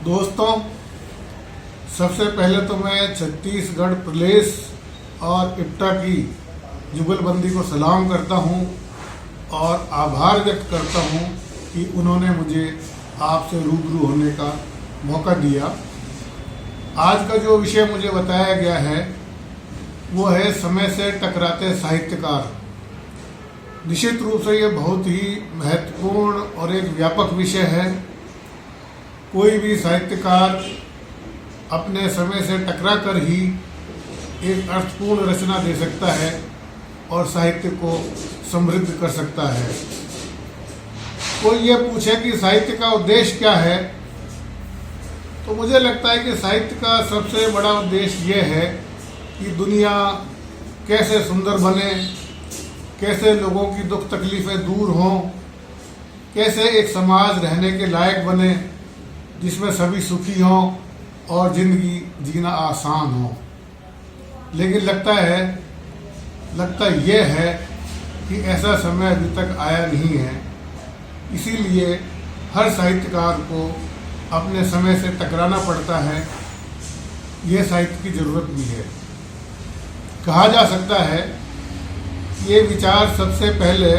दोस्तों, सबसे पहले तो मैं छत्तीसगढ़ पुलिस और इप्टा की जुगलबंदी को सलाम करता हूं और आभार व्यक्त करता हूं कि उन्होंने मुझे आपसे रूबरू होने का मौका दिया। आज का जो विषय मुझे बताया गया है वो है समय से टकराते साहित्यकार। निश्चित रूप से ये बहुत ही महत्वपूर्ण और एक व्यापक विषय है। कोई भी साहित्यकार अपने समय से टकरा कर ही एक अर्थपूर्ण रचना दे सकता है और साहित्य को समृद्ध कर सकता है। कोई ये पूछे कि साहित्य का उद्देश्य क्या है, तो मुझे लगता है कि साहित्य का सबसे बड़ा उद्देश्य ये है कि दुनिया कैसे सुंदर बने, कैसे लोगों की दुख तकलीफ़ें दूर हों, कैसे एक समाज रहने के लायक बने जिसमें सभी सुखी हों और ज़िंदगी जीना आसान हो। लेकिन लगता यह है कि ऐसा समय अभी तक आया नहीं है। इसीलिए हर साहित्यकार को अपने समय से टकराना पड़ता है। यह साहित्य की ज़रूरत भी है। कहा जा सकता है ये विचार सबसे पहले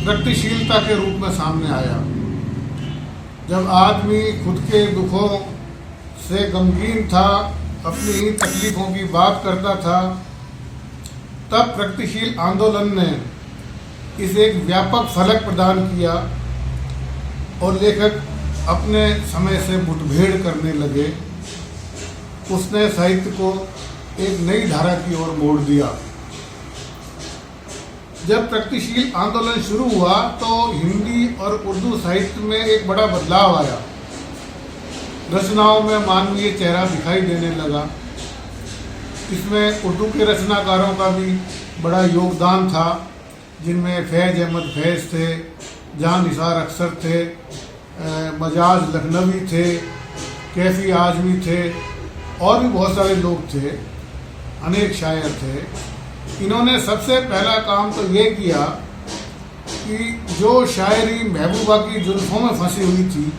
प्रगतिशीलता के रूप में सामने आया। जब आदमी खुद के दुखों से गमगीन था, अपनी ही तकलीफ़ों की बात करता था, तब प्रगतिशील आंदोलन ने इसे एक व्यापक फलक प्रदान किया और लेखक अपने समय से मुठभेड़ करने लगे। उसने साहित्य को एक नई धारा की ओर मोड़ दिया। जब प्रगतिशील आंदोलन शुरू हुआ तो हिंदी और उर्दू साहित्य में एक बड़ा बदलाव आया। रचनाओं में मानवीय चेहरा दिखाई देने लगा। इसमें उर्दू के रचनाकारों का भी बड़ा योगदान था, जिनमें फैज़ अहमद फैज़ थे, जहां निसार अख्तर थे, मजाज लखनवी थे, कैफी आजमी थे और भी बहुत सारे लोग थे, अनेक शायर थे। इन्होंने सबसे पहला काम तो ये किया कि जो शायरी महबूबा की जुल्फ़ों में फंसी हुई थी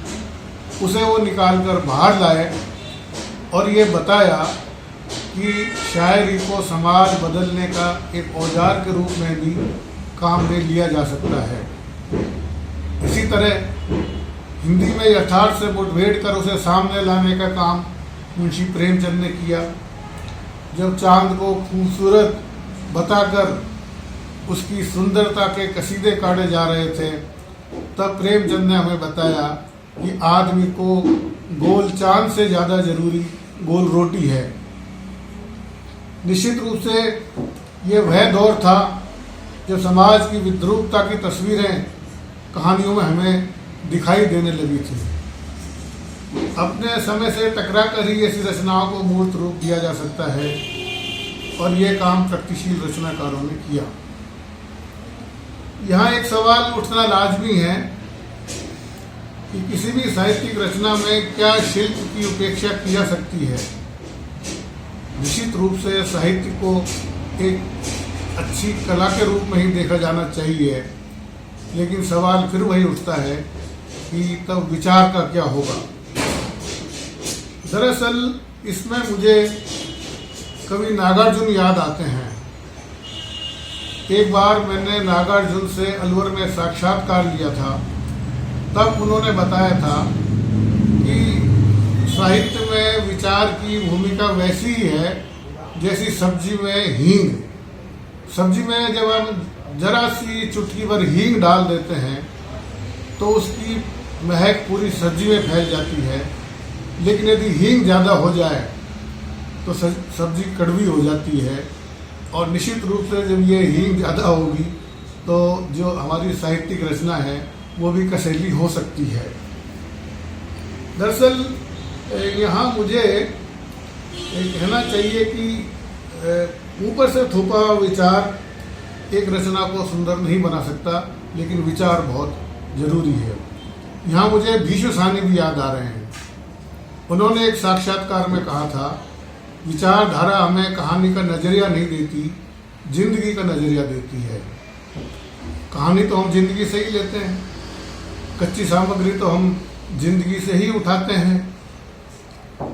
उसे वो निकाल कर बाहर लाए और ये बताया कि शायरी को समाज बदलने का एक औजार के रूप में भी काम में लिया जा सकता है। इसी तरह हिंदी में यथार्थ से मुठभेड़ कर उसे सामने लाने का काम मुंशी प्रेमचंद ने किया। जब चांद को खूबसूरत बताकर उसकी सुंदरता के कसीदे काटे जा रहे थे, तब प्रेमचंद ने हमें बताया कि आदमी को गोल चांद से ज़्यादा ज़रूरी गोल रोटी है। निश्चित रूप से ये वह दौर था जब समाज की विद्रूपता की तस्वीरें कहानियों में हमें दिखाई देने लगी थी। अपने समय से टकरा कर ही ऐसी रचनाओं को मूर्त रूप दिया जा सकता है और ये काम प्रगतिशील रचनाकारों ने किया। यहाँ एक सवाल उठना लाजमी है कि किसी भी साहित्यिक रचना में क्या शिल्प की उपेक्षा की जा सकती है। निश्चित रूप से साहित्य को एक अच्छी कला के रूप में ही देखा जाना चाहिए, लेकिन सवाल फिर वही उठता है कि तब विचार का क्या होगा। दरअसल इसमें मुझे कवि नागार्जुन याद आते हैं। एक बार मैंने नागार्जुन से अलवर में साक्षात्कार लिया था। तब उन्होंने बताया था कि साहित्य में विचार की भूमिका वैसी ही है जैसी सब्जी में हींग। सब्जी में जब हम जरा सी चुटकी भर हींग डाल देते हैं तो उसकी महक पूरी सब्जी में फैल जाती है, लेकिन यदि हींग ज़्यादा हो जाए तो सब्जी कड़वी हो जाती है। और निश्चित रूप से जब ये हींग ज़्यादा होगी तो जो हमारी साहित्यिक रचना है वो भी कसैली हो सकती है। दरअसल यहाँ मुझे कहना चाहिए कि ऊपर से थोपा विचार एक रचना को सुंदर नहीं बना सकता, लेकिन विचार बहुत ज़रूरी है। यहाँ मुझे भीष्म साहनी भी याद आ रहे हैं। उन्होंने एक साक्षात्कार में कहा था, विचारधारा हमें कहानी का नज़रिया नहीं देती, जिंदगी का नज़रिया देती है। कहानी तो हम जिंदगी से ही लेते हैं, कच्ची सामग्री तो हम जिंदगी से ही उठाते हैं।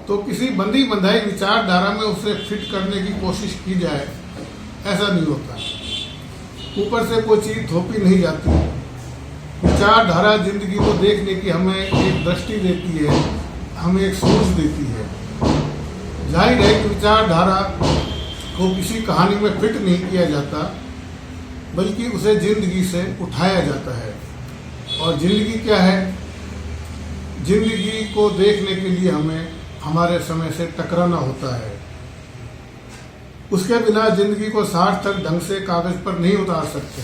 तो किसी बंधी बंधाई विचारधारा में उसे फिट करने की कोशिश की जाए, ऐसा नहीं होता। ऊपर से कोई चीज़ थोपी नहीं जाती। विचारधारा जिंदगी को देखने की हमें एक दृष्टि देती है, हमें एक सोच देती है। जाहिर है कि विचारधारा को किसी कहानी में फिट नहीं किया जाता, बल्कि उसे जिंदगी से उठाया जाता है। और जिंदगी क्या है? जिंदगी को देखने के लिए हमें हमारे समय से टकराना होता है। उसके बिना जिंदगी को सार्थक ढंग से कागज पर नहीं उतार सकते।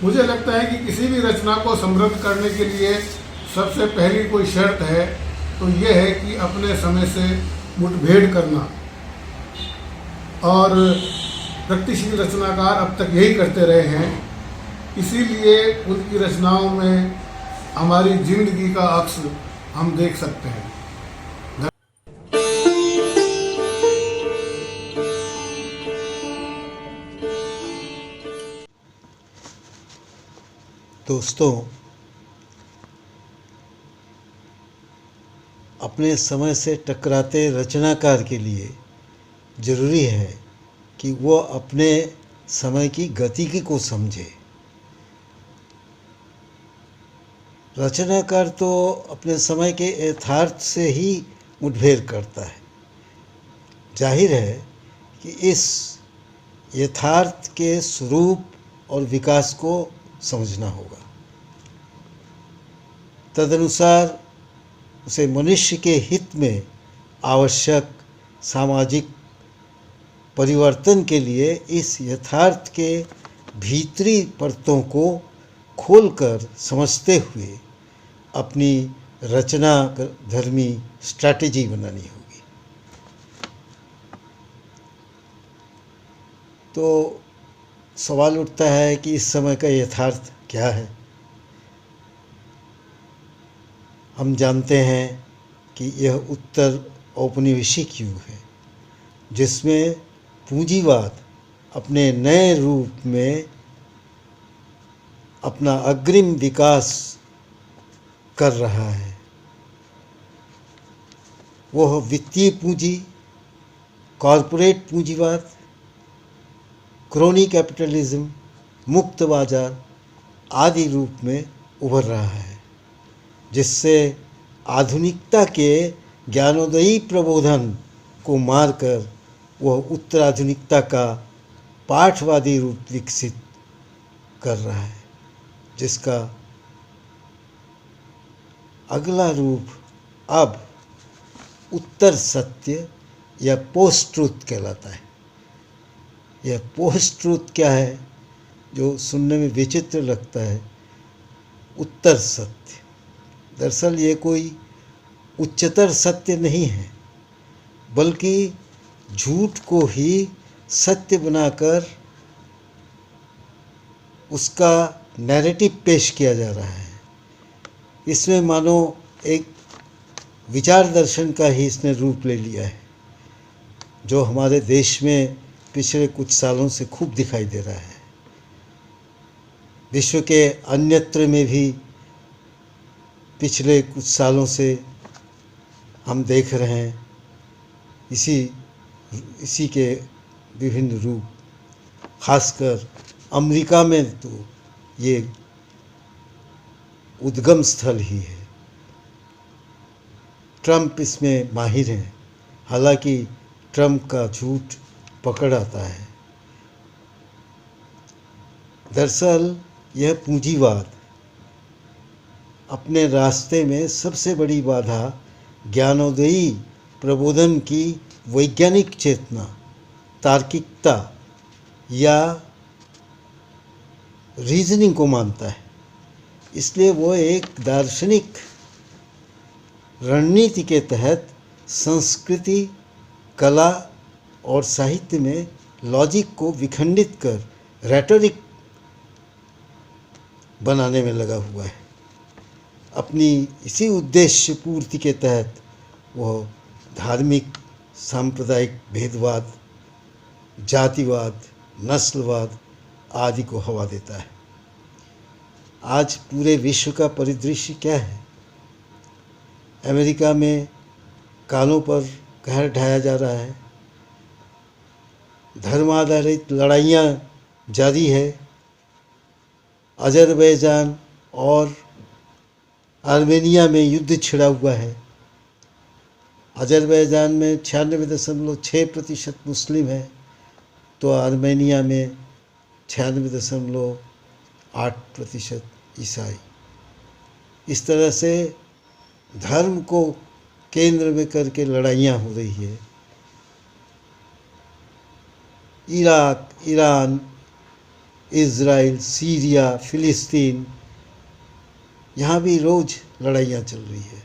मुझे लगता है कि किसी भी रचना को समृद्ध करने के लिए सबसे पहली कोई शर्त है, तो यह है कि अपने समय से मुठभेड़ करना। और प्रगतिशील रचनाकार अब तक यही करते रहे हैं, इसीलिए उनकी रचनाओं में हमारी जिंदगी का अक्स हम देख सकते हैं। दोस्तों, अपने समय से टकराते रचनाकार के लिए ज़रूरी है कि वो अपने समय की गतिकी को समझे। रचनाकार तो अपने समय के यथार्थ से ही मुठभेड़ करता है। जाहिर है कि इस यथार्थ के स्वरूप और विकास को समझना होगा। तदनुसार उसे मनुष्य के हित में आवश्यक सामाजिक परिवर्तन के लिए इस यथार्थ के भीतरी परतों को खोलकर समझते हुए अपनी रचना धर्मी स्ट्रैटेजी बनानी होगी। तो सवाल उठता है कि इस समय का यथार्थ क्या है। हम जानते हैं कि यह उत्तर औपनिवेशिक युग है, जिसमें पूंजीवाद अपने नए रूप में अपना अग्रिम विकास कर रहा है। वह वित्तीय पूंजी, कॉरपोरेट पूंजीवाद, क्रोनी कैपिटलिज्म, मुक्त बाजार आदि रूप में उभर रहा है, जिससे आधुनिकता के ज्ञानोदयी प्रबोधन को मारकर वह उत्तराधुनिकता का पाठवादी रूप विकसित कर रहा है, जिसका अगला रूप अब उत्तर सत्य या पोस्ट ट्रूथ कहलाता है। यह पोस्ट ट्रूथ क्या है, जो सुनने में विचित्र लगता है? उत्तर सत्य। दरअसल ये कोई उच्चतर सत्य नहीं है, बल्कि झूठ को ही सत्य बनाकर उसका नैरेटिव पेश किया जा रहा है। इसमें मानो एक विचार दर्शन का ही इसने रूप ले लिया है, जो हमारे देश में पिछले कुछ सालों से खूब दिखाई दे रहा है। विश्व के अन्यत्र में भी पिछले कुछ सालों से हम देख रहे हैं इसी के विभिन्न रूप। खासकर अमेरिका में तो ये उद्गम स्थल ही है। ट्रंप इसमें माहिर हैं, हालांकि ट्रंप का झूठ पकड़ आता है। दरअसल यह पूंजीवाद अपने रास्ते में सबसे बड़ी बाधा ज्ञानोदयी प्रबोधन की वैज्ञानिक चेतना, तार्किकता या रीजनिंग को मानता है। इसलिए वो एक दार्शनिक रणनीति के तहत संस्कृति, कला और साहित्य में लॉजिक को विखंडित कर रेटोरिक बनाने में लगा हुआ है। अपनी इसी उद्देश्य पूर्ति के तहत वह धार्मिक, सांप्रदायिक भेदवाद, जातिवाद, नस्लवाद आदि को हवा देता है। आज पूरे विश्व का परिदृश्य क्या है? अमेरिका में कालों पर कहर ढाया जा रहा है, धर्म आधारित लड़ाइयाँ जारी है। अजरबैजान और आर्मेनिया में युद्ध छिड़ा हुआ है। अजरबैजान में 96.6% मुस्लिम है, तो आर्मेनिया में 96.8% ईसाई। इस तरह से धर्म को केंद्र में करके लड़ाइयाँ हो रही है। इराक, ईरान, इज़राइल, सीरिया, फ़िलिस्तीन, यहाँ भी रोज़ लड़ाइयाँ चल रही है।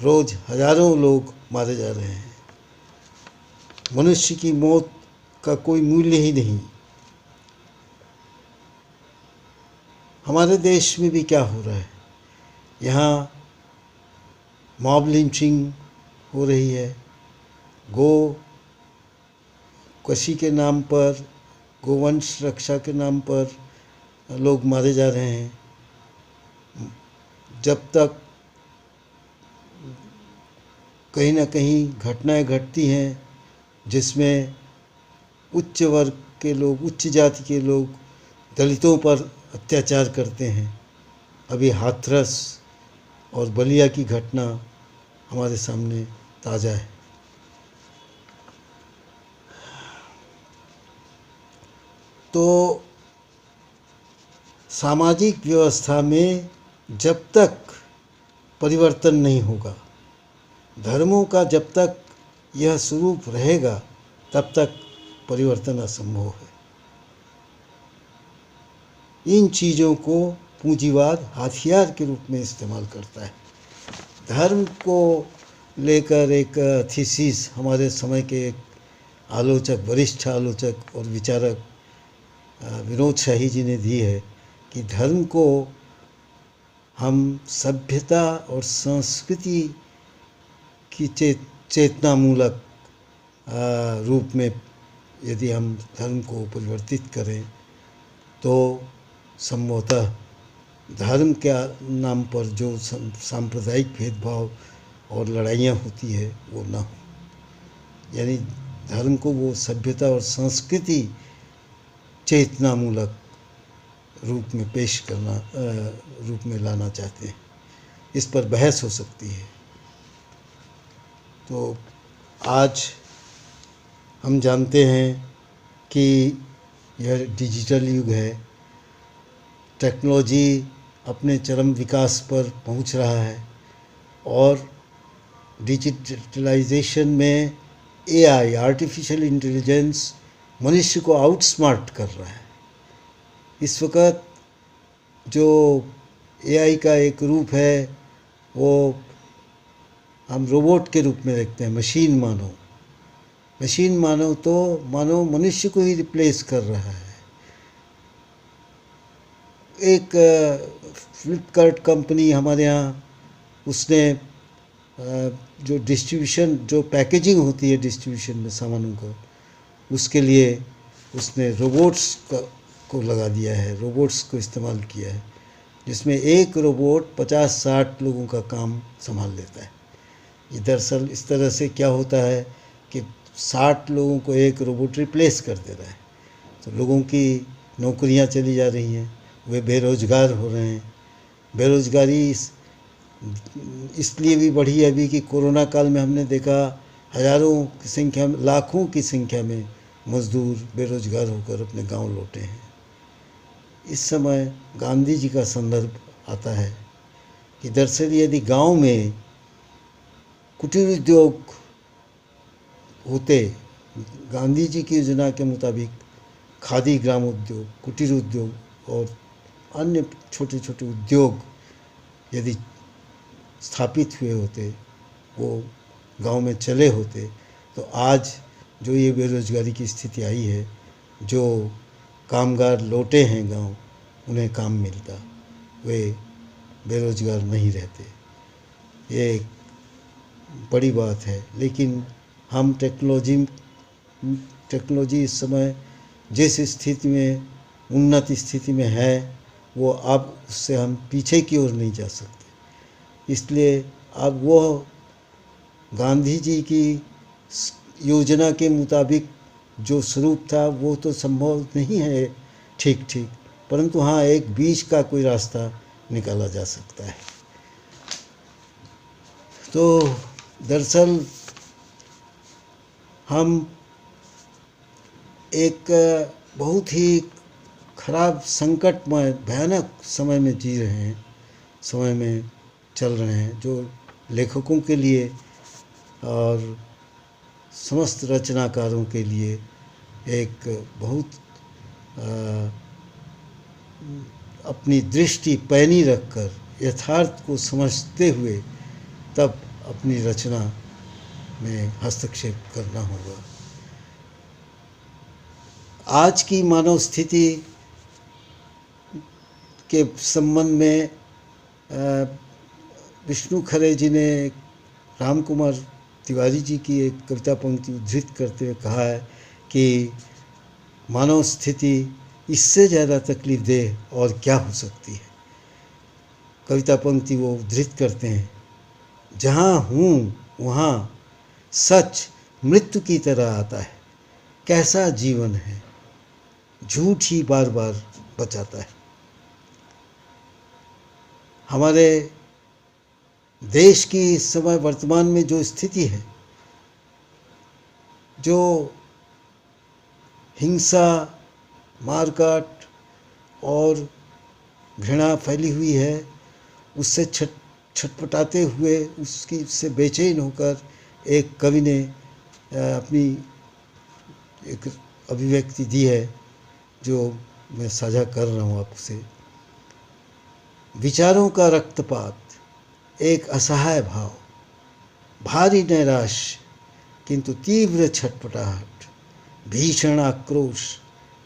रोज़ हज़ारों लोग मारे जा रहे हैं। मनुष्य की मौत का कोई मूल्य ही नहीं। हमारे देश में भी क्या हो रहा है? यहाँ मॉब लिंचिंग हो रही है। गो कशी के नाम पर, गोवंश रक्षा के नाम पर लोग मारे जा रहे हैं। जब तक कहीं ना कहीं घटनाएं घटती हैं जिसमें उच्च वर्ग के लोग, उच्च जाति के लोग दलितों पर अत्याचार करते हैं। अभी हाथरस और बलिया की घटना हमारे सामने ताज़ा है। तो सामाजिक व्यवस्था में जब तक परिवर्तन नहीं होगा, धर्मों का जब तक यह स्वरूप रहेगा, तब तक परिवर्तन असंभव है। इन चीज़ों को पूंजीवाद हथियार के रूप में इस्तेमाल करता है। धर्म को लेकर एक थीसिस हमारे समय के एक आलोचक, वरिष्ठ आलोचक और विचारक विनोद शाही जी ने दी है कि धर्म को हम सभ्यता और संस्कृति की चेतनामूलक रूप में यदि हम धर्म को परिवर्तित करें तो संभवतः धर्म के नाम पर जो सांप्रदायिक भेदभाव और लड़ाइयाँ होती है वो ना हो। यानी धर्म को वो सभ्यता और संस्कृति चेतनामूलक रूप में पेश करना, रूप में लाना चाहते हैं। इस पर बहस हो सकती है। तो आज हम जानते हैं कि यह डिजिटल युग है। टेक्नोलॉजी अपने चरम विकास पर पहुंच रहा है और डिजिटलाइजेशन में एआई, आर्टिफिशियल इंटेलिजेंस मनुष्य को आउटस्मार्ट कर रहा है। इस वक्त जो एआई का एक रूप है वो हम रोबोट के रूप में देखते हैं, मशीन मानव। मशीन मानव तो मानव मनुष्य को ही रिप्लेस कर रहा है। एक फ्लिपकार्ट कंपनी हमारे यहाँ, उसने जो डिस्ट्रीब्यूशन, जो पैकेजिंग होती है डिस्ट्रीब्यूशन में सामानों का, उसके लिए उसने रोबोट्स को लगा दिया है, रोबोट्स को इस्तेमाल किया है, जिसमें एक रोबोट 50-60 लोगों का काम संभाल लेता है। ये दरअसल इस तरह से क्या होता है कि 60 लोगों को एक रोबोट रिप्लेस कर दे रहा है। तो लोगों की नौकरियां चली जा रही हैं, वे बेरोज़गार हो रहे हैं। बेरोज़गारी इसलिए भी बढ़ी है अभी कि कोरोना काल में हमने देखा हज़ारों की संख्या में, लाखों की संख्या में मज़दूर बेरोज़गार होकर अपने गांव लौटे हैं। इस समय गांधी जी का संदर्भ आता है कि दरअसल यदि गांव में कुटीर उद्योग होते, गांधी जी की योजना के मुताबिक खादी ग्राम उद्योग, कुटीर उद्योग और अन्य छोटे छोटे उद्योग यदि स्थापित हुए होते, वो गांव में चले होते, तो आज जो ये बेरोजगारी की स्थिति आई है, जो कामगार लौटे हैं गांव, उन्हें काम मिलता, वे बेरोजगार नहीं रहते। ये एक बड़ी बात है। लेकिन हम टेक्नोलॉजी इस समय जिस स्थिति में, उन्नत स्थिति में है, वो अब उससे हम पीछे की ओर नहीं जा सकते। इसलिए अब वो गांधी जी की योजना के मुताबिक जो स्वरूप था वो तो संभव नहीं है ठीक, परंतु हाँ, एक बीच का कोई रास्ता निकाला जा सकता है। तो दरअसल हम एक बहुत ही खराब, संकटमय, भयानक समय में जी रहे हैं, समय में चल रहे हैं, जो लेखकों के लिए और समस्त रचनाकारों के लिए एक बहुत अपनी दृष्टि पैनी रखकर, यथार्थ को समझते हुए तब अपनी रचना में हस्तक्षेप करना होगा। आज की मानव स्थिति के संबंध में विष्णु खरे जी ने राम कुमार तिवारी जी की एक कविता पंक्ति उद्धृत करते हुए कहा है कि मानव स्थिति इससे ज़्यादा तकलीफ दे और क्या हो सकती है। कविता पंक्ति वो उद्धृत करते हैं, जहाँ हूँ वहाँ सच मृत्यु की तरह आता है, कैसा जीवन है, झूठ ही बार बार बचाता है। हमारे देश की इस समय वर्तमान में जो स्थिति है, जो हिंसा, मारकाट और घृणा फैली हुई है, उससे छटपटाते हुए, उसकी से बेचैन होकर एक कवि ने अपनी एक अभिव्यक्ति दी है, जो मैं साझा कर रहा हूँ आपसे। विचारों का रक्तपात, एक असहाय भाव, भारी नैराश्य किंतु तीव्र छटपटाहट, भीषण आक्रोश,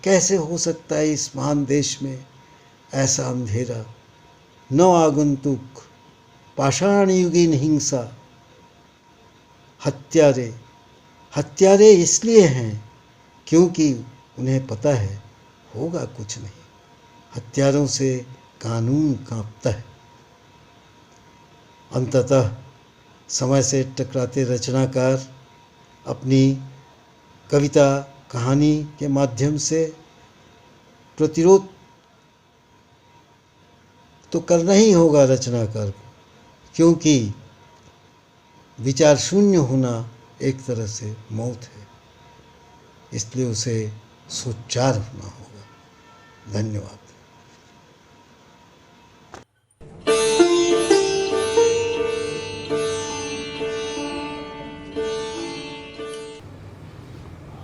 कैसे हो सकता है इस महान देश में ऐसा अंधेरा, नव आगंतुक, पाषाण युगीन हिंसा, हत्यारे इसलिए हैं क्योंकि उन्हें पता है होगा कुछ नहीं, हत्यारों से कानून कांपता है। अंततः समय से टकराते रचनाकार अपनी कविता, कहानी के माध्यम से प्रतिरोध तो करना ही होगा रचनाकार को, क्योंकि विचार शून्य होना एक तरह से मौत है, इसलिए उसे सोचार होना होगा। धन्यवाद।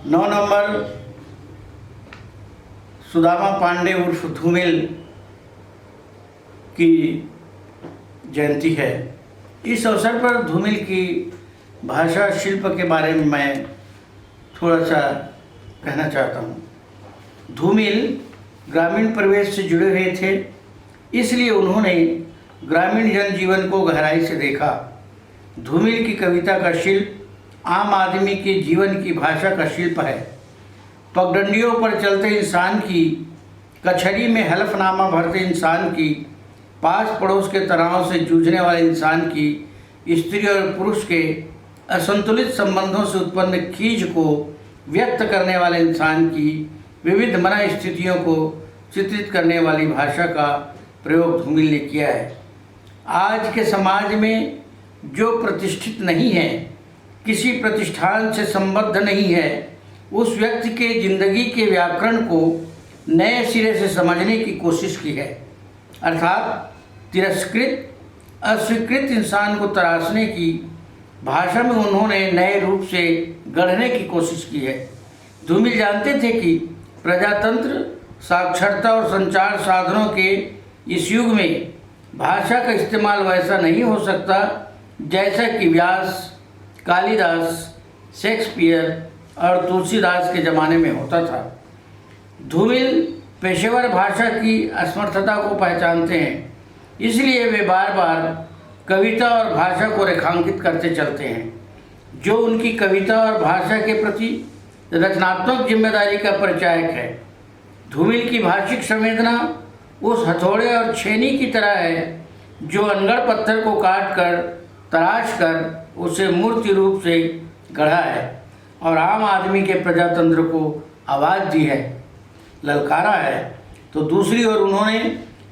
नौ नंबर सुदामा पांडे उर्फ धूमिल की जयंती है। इस अवसर पर धूमिल की भाषा शिल्प के बारे में मैं थोड़ा सा कहना चाहता हूँ। धूमिल ग्रामीण परिवेश से जुड़े हुए थे, इसलिए उन्होंने ग्रामीण जनजीवन को गहराई से देखा। धूमिल की कविता का शिल्प आम आदमी के जीवन की भाषा का शिल्प है। पगडंडियों पर चलते इंसान की, कचहरी में हलफनामा भरते इंसान की, पास पड़ोस के तनाव से जूझने वाले इंसान की, स्त्री और पुरुष के असंतुलित संबंधों से उत्पन्न खींच को व्यक्त करने वाले इंसान की विविध मना स्थितियों को चित्रित करने वाली भाषा का प्रयोग धूमिल ने किया है। आज के समाज में जो प्रतिष्ठित नहीं है, किसी प्रतिष्ठान से संबद्ध नहीं है, उस व्यक्ति के जिंदगी के व्याकरण को नए सिरे से समझने की कोशिश की है। अर्थात तिरस्कृत, अस्वीकृत इंसान को तराशने की भाषा में उन्होंने नए रूप से गढ़ने की कोशिश की है। धूमिल जानते थे कि प्रजातंत्र, साक्षरता और संचार साधनों के इस युग में भाषा का इस्तेमाल वैसा नहीं हो सकता जैसा कि व्यास, कालिदास, शेक्सपियर और तुलसीदास के ज़माने में होता था। धूमिल पेशेवर भाषा की असमर्थता को पहचानते हैं, इसलिए वे बार बार कविता और भाषा को रेखांकित करते चलते हैं, जो उनकी कविता और भाषा के प्रति रचनात्मक जिम्मेदारी का परिचायक है। धूमिल की भाषिक संवेदना उस हथौड़े और छेनी की तरह है जो अनगढ़ पत्थर को काट कर, तराश कर उसे मूर्ति रूप से गढ़ा है और आम आदमी के प्रजातंत्र को आवाज़ दी है, ललकारा है। तो दूसरी ओर उन्होंने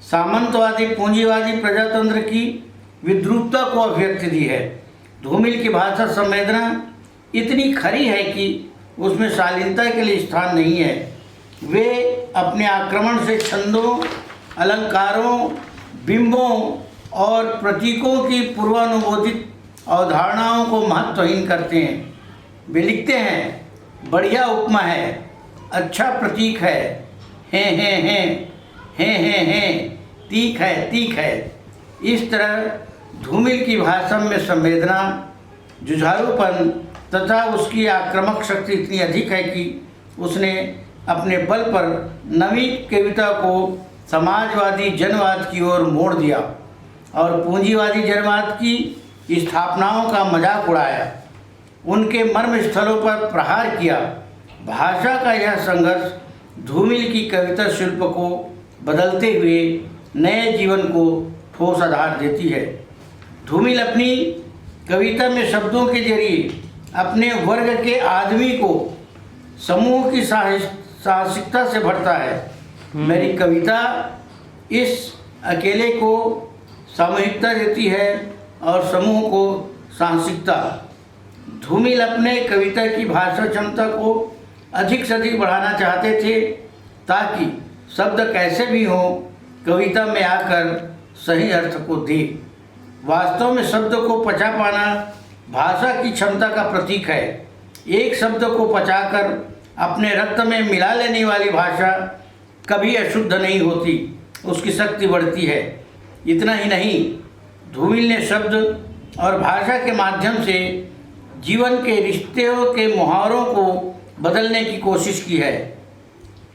सामंतवादी पूंजीवादी प्रजातंत्र की विद्रूपता को अभिव्यक्ति दी है। धूमिल की भाषा संवेदना इतनी खरी है कि उसमें शालीनता के लिए स्थान नहीं है। वे अपने आक्रमण से छंदों, अलंकारों, बिंबों और प्रतीकों की पूर्वानुबोधित अवधारणाओं को महत्वहीन करते हैं। वे लिखते हैं, बढ़िया उपमा है, अच्छा प्रतीक है, तीख है, तीख है। इस तरह धूमिल की भाषा में संवेदना, जुझारूपन तथा उसकी आक्रामक शक्ति इतनी अधिक है कि उसने अपने बल पर नवी कविता को समाजवादी जनवाद की ओर मोड़ दिया और पूंजीवादी जनवाद की स्थापनाओं का मजाक उड़ाया, उनके मर्म स्थलों पर प्रहार किया। भाषा का यह संघर्ष धूमिल की कविता शिल्प को बदलते हुए नए जीवन को ठोस आधार देती है। धूमिल अपनी कविता में शब्दों के जरिए अपने वर्ग के आदमी को समूह की साहसिकता से भरता है। मेरी कविता इस अकेले को सामूहिकता देती है और समूह को साहसिकता। धूमिल अपने कविता की भाषा क्षमता को अधिक से अधिक बढ़ाना चाहते थे ताकि शब्द कैसे भी हो कविता में आकर सही अर्थ को दे। वास्तव में शब्द को पचा पाना भाषा की क्षमता का प्रतीक है। एक शब्द को पचाकर अपने रक्त में मिला लेने वाली भाषा कभी अशुद्ध नहीं होती, उसकी शक्ति बढ़ती है। इतना ही नहीं, धूमिल ने शब्द और भाषा के माध्यम से जीवन के रिश्तों के मुहावरों को बदलने की कोशिश की है।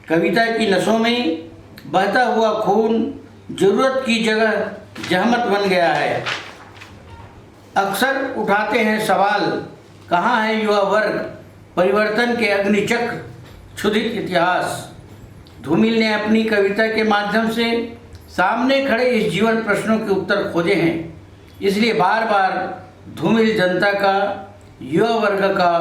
कविता की नसों में बहता हुआ खून जरूरत की जगह जहमत बन गया है। अक्सर उठाते हैं सवाल, कहाँ है युवा वर्ग, परिवर्तन के अग्निचक्र, क्षुधित इतिहास। धूमिल ने अपनी कविता के माध्यम से सामने खड़े इस जीवन प्रश्नों के उत्तर खोजे हैं। इसलिए बार बार धूमिल जनता का, युवा वर्ग का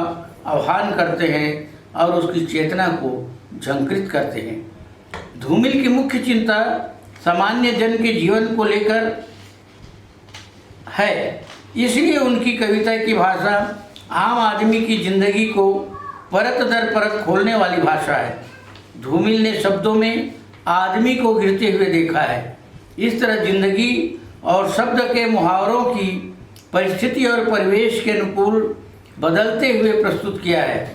आह्वान करते हैं और उसकी चेतना को झंकृत करते हैं। धूमिल की मुख्य चिंता सामान्य जन के जीवन को लेकर है, इसलिए उनकी कविता की भाषा आम आदमी की जिंदगी को परत दर परत खोलने वाली भाषा है। धूमिल ने शब्दों में आदमी को गिरते हुए देखा है। इस तरह जिंदगी और शब्द के मुहावरों की परिस्थिति और परिवेश के अनुकूल बदलते हुए प्रस्तुत किया है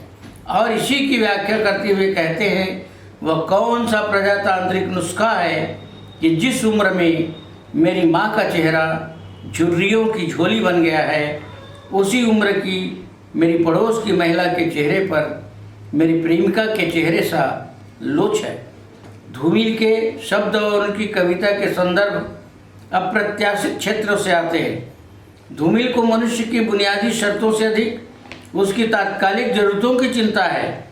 और इसी की व्याख्या करते हुए कहते हैं, वह कौन सा प्रजातांत्रिक नुस्खा है कि जिस उम्र में मेरी माँ का चेहरा झुर्रियों की झोली बन गया है, उसी उम्र की मेरी पड़ोस की महिला के चेहरे पर मेरी प्रेमिका के चेहरे सा लोच है। धूमिल के शब्द और उनकी कविता के संदर्भ अप्रत्याशित क्षेत्रों से आते हैं। धूमिल को मनुष्य की बुनियादी शर्तों से अधिक उसकी तात्कालिक जरूरतों की चिंता है।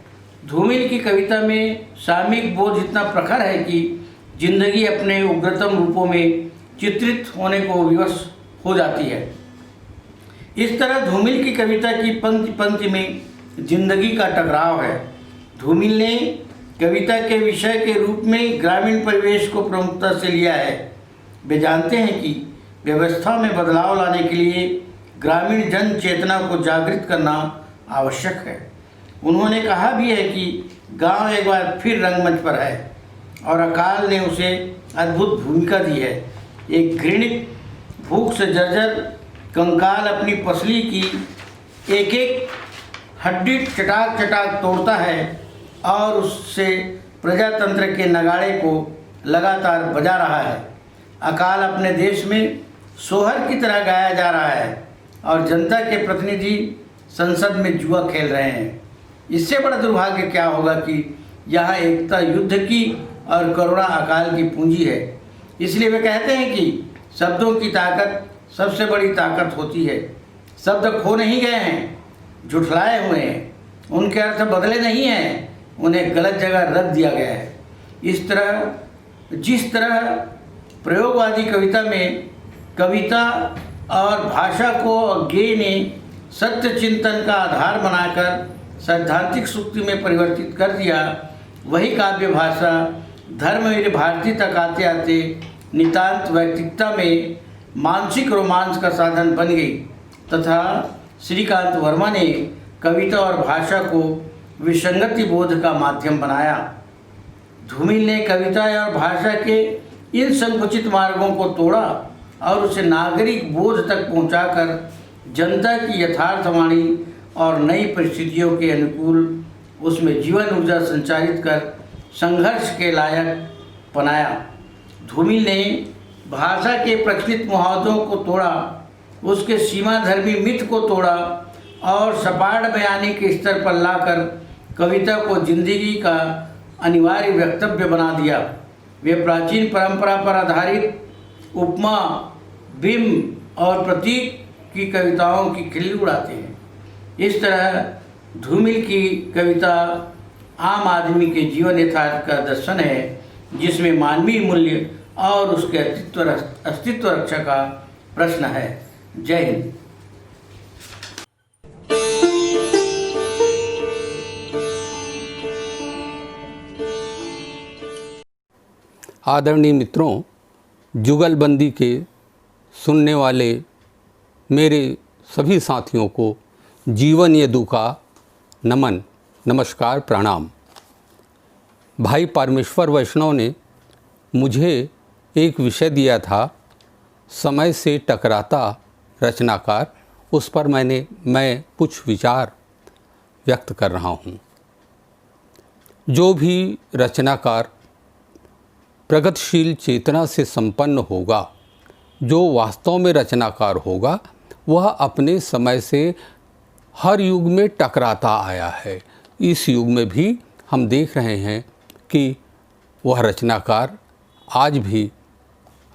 धूमिल की कविता में सामयिक बोध इतना प्रखर है कि जिंदगी अपने उग्रतम रूपों में चित्रित होने को विवश हो जाती है। इस तरह धूमिल की कविता की पंक्ति पंक्ति में जिंदगी का टकराव है। धूमिल ने कविता के विषय के रूप में ग्रामीण परिवेश को प्रमुखता से लिया है। वे जानते हैं कि व्यवस्था में बदलाव लाने के लिए ग्रामीण जन चेतना को जागृत करना आवश्यक है। उन्होंने कहा भी है कि गांव एक बार फिर रंगमंच पर है और अकाल ने उसे अद्भुत भूमिका दी है। एक घृणित भूख से जर्जर कंकाल अपनी पसली की एक एक हड्डी चटाक चटाक तोड़ता है और उससे प्रजातंत्र के नगाड़े को लगातार बजा रहा है। अकाल अपने देश में सोहर की तरह गाया जा रहा है और जनता के प्रतिनिधि संसद में जुआ खेल रहे हैं। इससे बड़ा दुर्भाग्य क्या होगा कि यहाँ एकता युद्ध की और करुणा अकाल की पूंजी है। इसलिए वे कहते हैं कि शब्दों की ताकत सबसे बड़ी ताकत होती है। शब्द खो नहीं गए हैं, जुठलाए हुए हैं, उनके अर्थ बदले नहीं हैं, उन्हें गलत जगह रख दिया गया है। जिस तरह प्रयोगवादी कविता में कविता और भाषा को ज्ञेय ने सत्य चिंतन का आधार बनाकर सैद्धांतिक सूक्ति में परिवर्तित कर दिया, वही काव्य भाषा धर्मवीर भारती तक आते आते नितांत वैयक्तिकता में मानसिक रोमांच का साधन बन गई तथा श्रीकांत वर्मा ने कविता और भाषा को विसंगति बोध का माध्यम बनाया। धूमिल ने कविता और भाषा के इन संकुचित मार्गों को तोड़ा और उसे नागरिक बोध तक पहुंचाकर जनता की यथार्थवाणी और नई परिस्थितियों के अनुकूल उसमें जीवन ऊर्जा संचारित कर संघर्ष के लायक बनाया। धूमिल ने भाषा के प्रचलित मुहावरों को तोड़ा, उसके सीमाधर्मी मिथ को तोड़ा और सपाट बयानी के स्तर पर लाकर कविता को जिंदगी का अनिवार्य वक्तव्य बना दिया। वे प्राचीन परंपरा पर आधारित उपमा, बिंब और प्रतीक की कविताओं की खिल्ली उड़ाते हैं। इस तरह धूमिल की कविता आम आदमी के जीवन यथार्थ का दर्शन है, जिसमें मानवीय मूल्य और उसके अस्तित्व रक्षा का प्रश्न है। जय हिंद। आदरणीय मित्रों, जुगलबंदी के सुनने वाले मेरे सभी साथियों को जीवन यदु का नमन, नमस्कार, प्रणाम। भाई परमेश्वर वैष्णव ने मुझे एक विषय दिया था, समय से टकराता रचनाकार। उस पर मैं कुछ विचार व्यक्त कर रहा हूँ। जो भी रचनाकार प्रगतिशील चेतना से संपन्न होगा, जो वास्तव में रचनाकार होगा, वह अपने समय से हर युग में टकराता आया है। इस युग में भी हम देख रहे हैं कि वह रचनाकार आज भी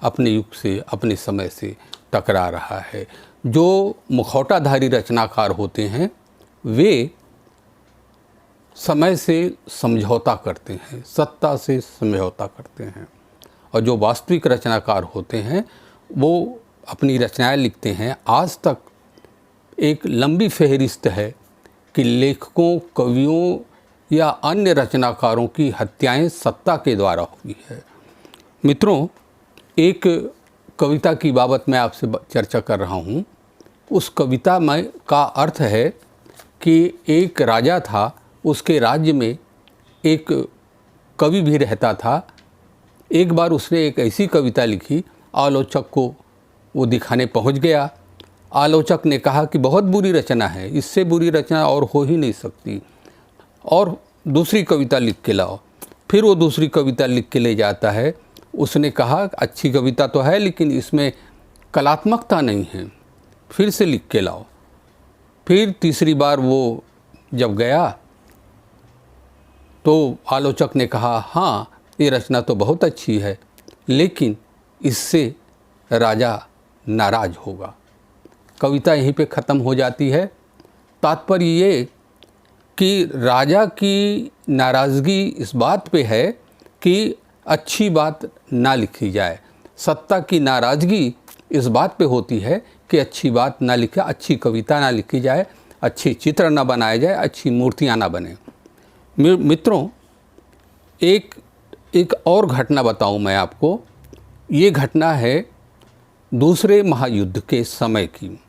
अपने युग से, अपने समय से टकरा रहा है। जो मुखौटाधारी रचनाकार होते हैं वे समय से समझौता करते हैं, सत्ता से समझौता करते हैं, और जो वास्तविक रचनाकार होते हैं वो अपनी रचनाएं लिखते हैं। आज तक एक लंबी फहरिस्त है कि लेखकों, कवियों या अन्य रचनाकारों की हत्याएं सत्ता के द्वारा हुई है। मित्रों, एक कविता की बाबत मैं आपसे चर्चा कर रहा हूँ। उस कविता में का अर्थ है कि एक राजा था, उसके राज्य में एक कवि भी रहता था। एक बार उसने एक ऐसी कविता लिखी, आलोचक को वो दिखाने पहुंच गया। आलोचक ने कहा कि बहुत बुरी रचना है, इससे बुरी रचना और हो ही नहीं सकती, और दूसरी कविता लिख के लाओ। फिर वो दूसरी कविता लिख के ले जाता है। उसने कहा अच्छी कविता तो है लेकिन इसमें कलात्मकता नहीं है, फिर से लिख के लाओ। फिर तीसरी बार वो जब गया तो आलोचक ने कहा हाँ, ये रचना तो बहुत अच्छी है, लेकिन इससे राजा नाराज़ होगा। कविता यहीं पे ख़त्म हो जाती है। तात्पर्य ये कि राजा की नाराज़गी इस बात पे है कि अच्छी बात ना लिखी जाए। सत्ता की नाराज़गी इस बात पे होती है कि अच्छी बात ना लिखे, अच्छी कविता ना लिखी जाए, अच्छी चित्र ना बनाए जाए, अच्छी मूर्तियाँ ना बने। मित्रों, एक और घटना बताऊं मैं आपको। ये घटना है दूसरे महायुद्ध के समय की।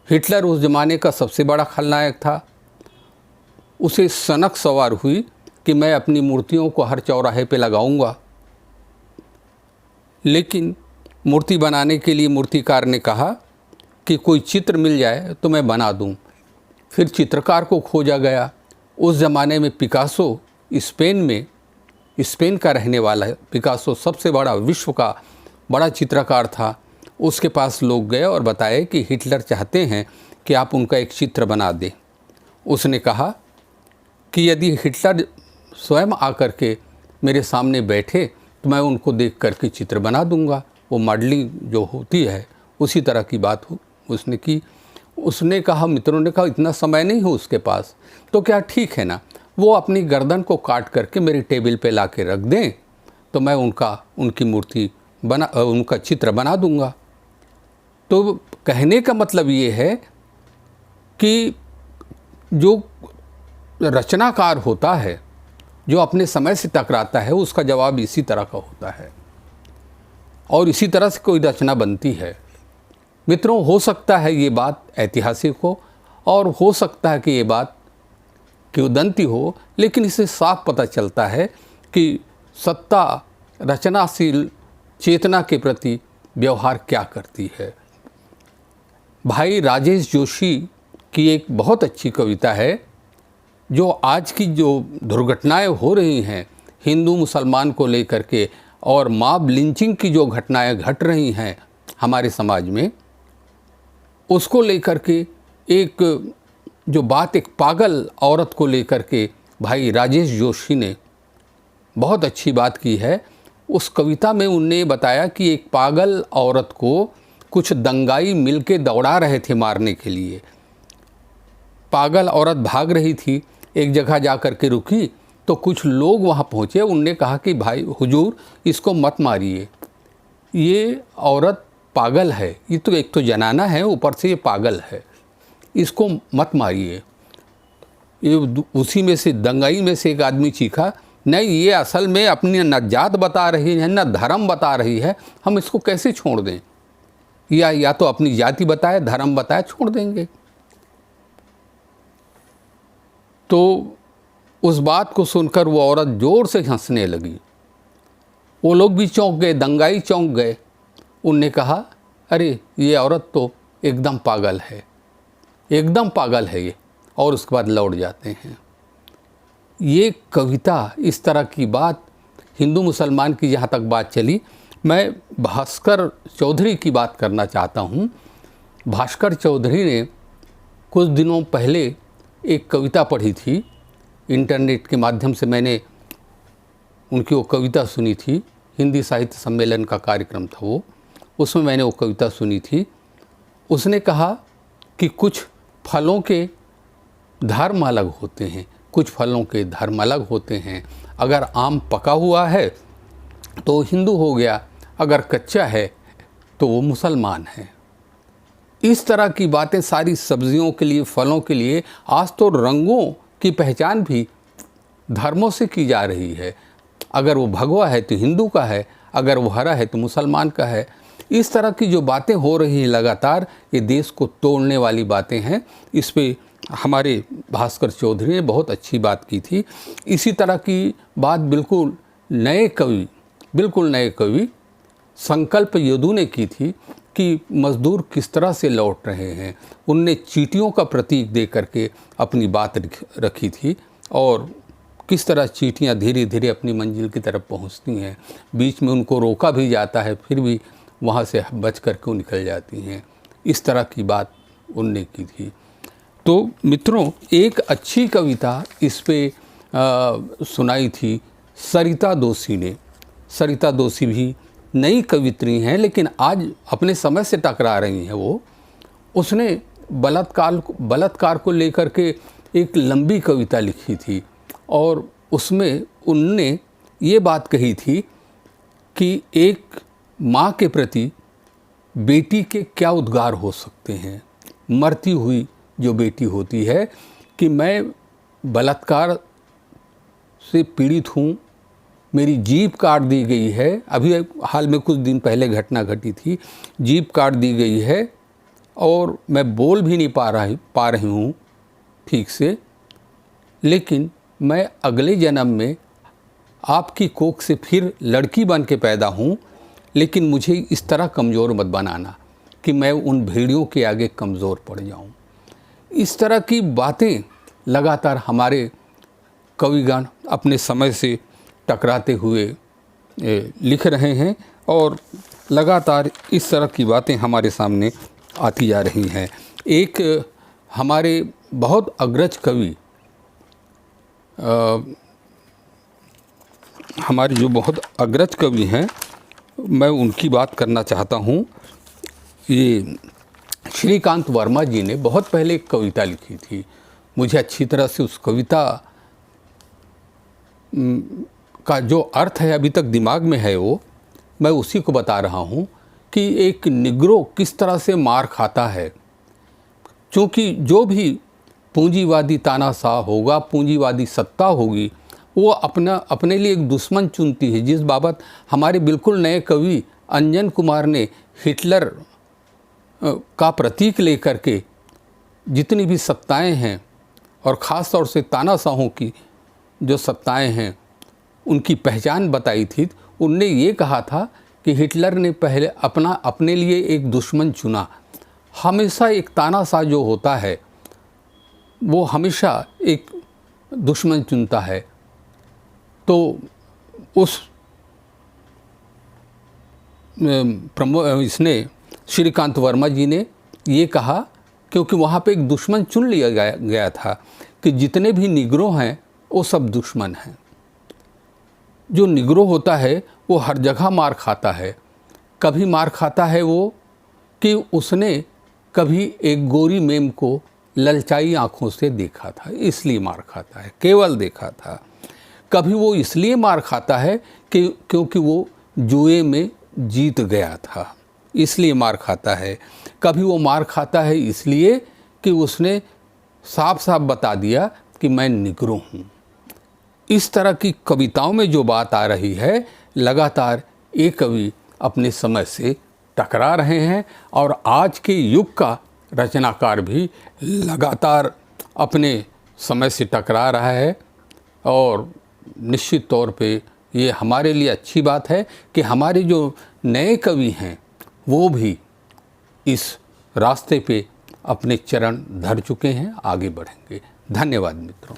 हिटलर उस ज़माने का सबसे बड़ा खलनायक था। उसे सनक सवार हुई कि मैं अपनी मूर्तियों को हर चौराहे पे लगाऊंगा। लेकिन मूर्ति बनाने के लिए मूर्तिकार ने कहा कि कोई चित्र मिल जाए तो मैं बना दूं। फिर चित्रकार को खोजा गया। उस ज़माने में पिकासो स्पेन का रहने वाला है। पिकासो सबसे बड़ा विश्व का बड़ा चित्रकार था, उसके पास लोग गए और बताए कि हिटलर चाहते हैं कि आप उनका एक चित्र बना दें। उसने कहा कि यदि हिटलर स्वयं आकर के मेरे सामने बैठे तो मैं उनको देख करके चित्र बना दूंगा। वो मॉडलिंग जो होती है उसी तरह की बात उसने की। उसने कहा, मित्रों ने कहा इतना समय नहीं हो उसके पास, तो क्या ठीक है ना, वो अपनी गर्दन को काट करके मेरी टेबल पे ला के रख दें तो मैं उनकी मूर्ति उनका चित्र बना दूंगा। तो कहने का मतलब ये है कि जो रचनाकार होता है, जो अपने समय से टकराता है, उसका जवाब इसी तरह का होता है और इसी तरह से कोई रचना बनती है। मित्रों, हो सकता है ये बात ऐतिहासिक हो और हो सकता है कि ये बात किंवदंती हो, लेकिन इससे साफ पता चलता है कि सत्ता रचनाशील चेतना के प्रति व्यवहार क्या करती है। भाई राजेश जोशी की एक बहुत अच्छी कविता है, जो आज की जो दुर्घटनाएं हो रही हैं हिंदू मुसलमान को लेकर के और मॉब लिंचिंग की जो घटनाएं घट रही हैं हमारे समाज में, उसको लेकर के एक जो बात एक पागल औरत को लेकर के भाई राजेश जोशी ने बहुत अच्छी बात की है। उस कविता में उनने बताया कि एक पागल औरत को कुछ दंगाई मिलके दौड़ा रहे थे मारने के लिए। पागल औरत भाग रही थी, एक जगह जा कर के रुकी तो कुछ लोग वहाँ पहुँचे। उनने कहा कि भाई हुजूर, इसको मत मारिए, ये औरत पागल है, ये तो एक तो जनाना है, ऊपर से ये पागल है, इसको मत मारिए। ये उसी में से दंगाई में से एक आदमी चीखा, नहीं ये असल में अपनी न जात बता रही है न धर्म बता रही है, हम इसको कैसे छोड़ दें, या तो अपनी जाति बताए धर्म बताए छोड़ देंगे। तो उस बात को सुनकर वो औरत ज़ोर से हंसने लगी। वो लोग भी चौंक गए, दंगाई चौंक गए। उनने कहा, अरे ये औरत तो एकदम पागल है, एकदम पागल है ये, और उसके बाद लौट जाते हैं। ये कविता, इस तरह की बात हिंदू मुसलमान की जहाँ तक बात चली, मैं भास्कर चौधरी की बात करना चाहता हूँ। भास्कर चौधरी ने कुछ दिनों पहले एक कविता पढ़ी थी, इंटरनेट के माध्यम से मैंने उनकी वो कविता सुनी थी। हिंदी साहित्य सम्मेलन का कार्यक्रम था वो, उसमें मैंने वो कविता सुनी थी। उसने कहा कि कुछ फलों के धर्म अलग होते हैं, कुछ फलों के धर्म अलग होते हैं। अगर आम पका हुआ है तो हिंदू हो गया, अगर कच्चा है तो वो मुसलमान है। इस तरह की बातें सारी सब्जियों के लिए, फलों के लिए, आज तो रंगों की पहचान भी धर्मों से की जा रही है। अगर वो भगवा है तो हिंदू का है, अगर वो हरा है तो मुसलमान का है। इस तरह की जो बातें हो रही हैं लगातार, ये देश को तोड़ने वाली बातें हैं। इस पे हमारे भास्कर चौधरी ने बहुत अच्छी बात की थी। इसी तरह की बात बिल्कुल नए कवि संकल्प यदु ने की थी कि मज़दूर किस तरह से लौट रहे हैं। उनने चींटियों का प्रतीक दे करके अपनी बात रखी थी और किस तरह चींटियां धीरे धीरे अपनी मंजिल की तरफ पहुंचती हैं। बीच में उनको रोका भी जाता है, फिर भी वहां से बच कर के निकल जाती हैं। इस तरह की बात उनने की थी। तो मित्रों, एक अच्छी कविता इस पे सुनाई थी सरिता दोषी ने। सरिता दोषी भी नई कवित्री हैं, लेकिन आज अपने समय से टकरा रही हैं। वो उसने बलात्कार को लेकर के एक लंबी कविता लिखी थी और उसमें उनने ये बात कही थी कि एक माँ के प्रति बेटी के क्या उद्गार हो सकते हैं। मरती हुई जो बेटी होती है कि मैं बलात्कार से पीड़ित हूँ, मेरी जीभ काट दी गई है। अभी हाल में कुछ दिन पहले घटना घटी थी, जीभ काट दी गई है और मैं बोल भी नहीं पा रही हूँ ठीक से, लेकिन मैं अगले जन्म में आपकी कोख से फिर लड़की बन के पैदा हूँ, लेकिन मुझे इस तरह कमज़ोर मत बनाना कि मैं उन भेड़ियों के आगे कमज़ोर पड़ जाऊँ। इस तरह की बातें लगातार हमारे कविगण अपने समय से टकराते हुए लिख रहे हैं और लगातार इस तरह की बातें हमारे सामने आती जा रही हैं। एक हमारे बहुत अग्रज कवि, हमारे जो बहुत अग्रज कवि हैं, मैं उनकी बात करना चाहता हूँ। ये श्रीकांत वर्मा जी ने बहुत पहले एक कविता लिखी थी। मुझे अच्छी तरह से उस कविता का जो अर्थ है अभी तक दिमाग में है, वो मैं उसी को बता रहा हूँ कि एक निग्रो किस तरह से मार खाता है। क्योंकि जो भी पूंजीवादी तानाशाह होगा, पूंजीवादी सत्ता होगी, वो अपने लिए एक दुश्मन चुनती है, जिस बाबत हमारे बिल्कुल नए कवि अंजन कुमार ने हिटलर का प्रतीक लेकर के जितनी भी सत्ताएं हैं और ख़ास तौर से तानाशाहों की जो सत्ताएं हैं उनकी पहचान बताई थी। उनने ये कहा था कि हिटलर ने पहले अपने लिए एक दुश्मन चुना। हमेशा एक तानाशाह जो होता है वो हमेशा एक दुश्मन चुनता है। तो उस इसने श्रीकांत वर्मा जी ने ये कहा, क्योंकि वहाँ पे एक दुश्मन चुन लिया गया था कि जितने भी निग्रो हैं वो सब दुश्मन हैं। जो निग्रो होता है वो हर जगह मार खाता है। कभी मार खाता है वो कि उसने कभी एक गोरी मेम को ललचाई आँखों से देखा था, इसलिए मार खाता है, केवल देखा था। कभी वो इसलिए मार खाता है कि क्योंकि वो जुए में जीत गया था, इसलिए मार खाता है। कभी वो मार खाता है इसलिए कि उसने साफ साफ बता दिया कि मैं निग्रो हूँ। इस तरह की कविताओं में जो बात आ रही है, लगातार ये कवि अपने समय से टकरा रहे हैं और आज के युग का रचनाकार भी लगातार अपने समय से टकरा रहा है। और निश्चित तौर पे ये हमारे लिए अच्छी बात है कि हमारे जो नए कवि हैं वो भी इस रास्ते पे अपने चरण धर चुके हैं, आगे बढ़ेंगे। धन्यवाद मित्रों।